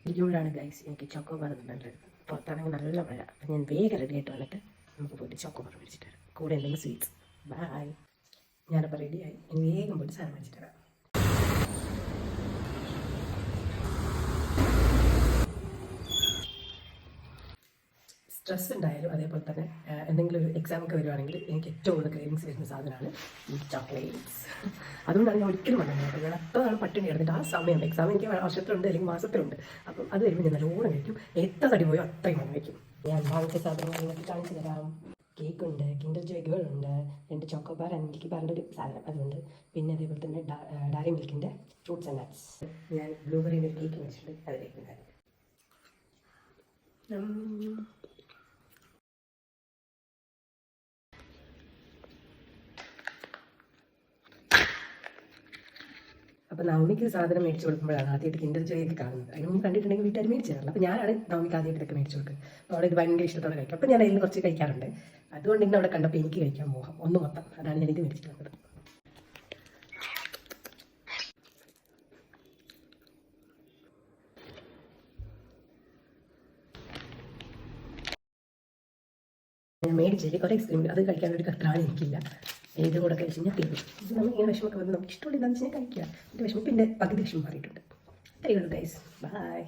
ഇരിക്കുമ്പോഴാണ് ഗൈസ് എനിക്ക് ചോക്കോബാർ നല്ലത്. പുറത്താണെങ്കിൽ നല്ല മഴ. അപ്പം ഞാൻ വേഗം റെഡി ആയിട്ട് വന്നിട്ട് നമുക്ക് പോയിട്ട് ചോക്കോബാർ മേടിച്ചിട്ട് വരാം. കൂടെ എന്തെങ്കിലും സ്വീറ്റ്സ്. ബായ്. ഞാനപ്പോൾ റെഡിയായി. ഇനി വേഗം പോയിട്ട് സാധനം മേടിച്ചിട്ട് വരാം. സ്ട്രെസ് ഉണ്ടായാലും അതേപോലെ തന്നെ എന്തെങ്കിലും ഒരു എക്സാമൊക്കെ വരുവാണെങ്കിൽ എനിക്ക് ഏറ്റവും കൂടുതൽ ക്രേവിങ്സ് വരുന്ന സാധനമാണ് ഈ ചോക്ലേറ്റ്സ്. അതുകൊണ്ടാണ് ഞാൻ ഒരിക്കലും വന്നത്. ഞാൻ അത്രയാണ് പട്ടിണി കിടന്നിട്ട് ആ സമയം എക്സാം എനിക്ക് വർഷത്തിലുണ്ട് അല്ലെങ്കിൽ മാസത്തിലുണ്ട്. അപ്പം അത് വരുമ്പോൾ ഞാൻ നല്ലോണം കഴിക്കും. എത്ര തടി പോയോ അത്രയും വന്ന് വയ്ക്കും. ഞാൻ വാങ്ങിച്ച സാധനങ്ങൾ നിങ്ങൾക്ക് കാണിച്ചു തരാം. കേക്കുണ്ട്, കിൻഡർ ജോയ്കളുണ്ട്, 2 ചോക്കോബാർ എനിക്ക് പറഞ്ഞൊരു സാധനം അതുണ്ട്. പിന്നെ അതേപോലെ തന്നെ ഡയറി മിൽക്കിൻ്റെ ഫ്രൂട്ട്സ് ആൻഡ് നട്ട്സ്. ഞാൻ ബ്ലൂബെറിയുടെ ഒരു കേക്ക് വെച്ചിട്ടുണ്ട്, അത് കഴിക്കുന്നത്. അപ്പോൾ നവമിക്ക് സാധനം മേടിച്ച് കൊടുക്കുമ്പോഴാണ് ആദ്യമായിട്ട് കിൻഡർ ജോയൊക്കെ കാണുന്നത്. അതിന് മുമ്പ് കണ്ടിട്ടുണ്ടെങ്കിൽ വീട്ടുകാർ മേടിച്ച് തരാറില്ല. അപ്പോൾ ഞാനാണ് നവമിക്ക് ആദ്യമായിട്ട് ഇതൊക്കെ മേടിച്ച് കൊടുക്കുക. അപ്പോൾ അവിടെ ഇത് ഭയങ്കര ഇഷ്ടത്തോടെ കഴിക്കും. അപ്പോൾ ഞാൻ അതിൽ കുറച്ച് കഴിക്കാറുണ്ട്. അതുകൊണ്ട് ഇന്ന് അവിടെ കണ്ടപ്പോൾ എനിക്ക് കഴിക്കാൻ മോഹം ഒന്ന് മൊത്തം. അതാണ് ഞാൻ ഇത് മേടിച്ചിട്ട് വന്നത്. ഞാൻ മേടിച്ചില്ല കുറേ ഐസ്ക്രീം, അത് കഴിക്കാനൊരു കത്രാണ് എനിക്കില്ല. ഇത് കൂടെ കഴിച്ച് കഴിഞ്ഞാൽ തീരും. ഇത് നമ്മൾ ഇങ്ങനെ വിഷമൊക്കെ വന്ന് നമുക്ക് ഇഷ്ടമുള്ള എന്താണെന്ന് വെച്ചാൽ കഴിക്കുക. എൻ്റെ വിഷമം പിന്നെ പകുതി വിഷമം മാറിയിട്ടുണ്ട്. അത്രയേ ഉള്ളൂ ഗൈസ്. ബൈ.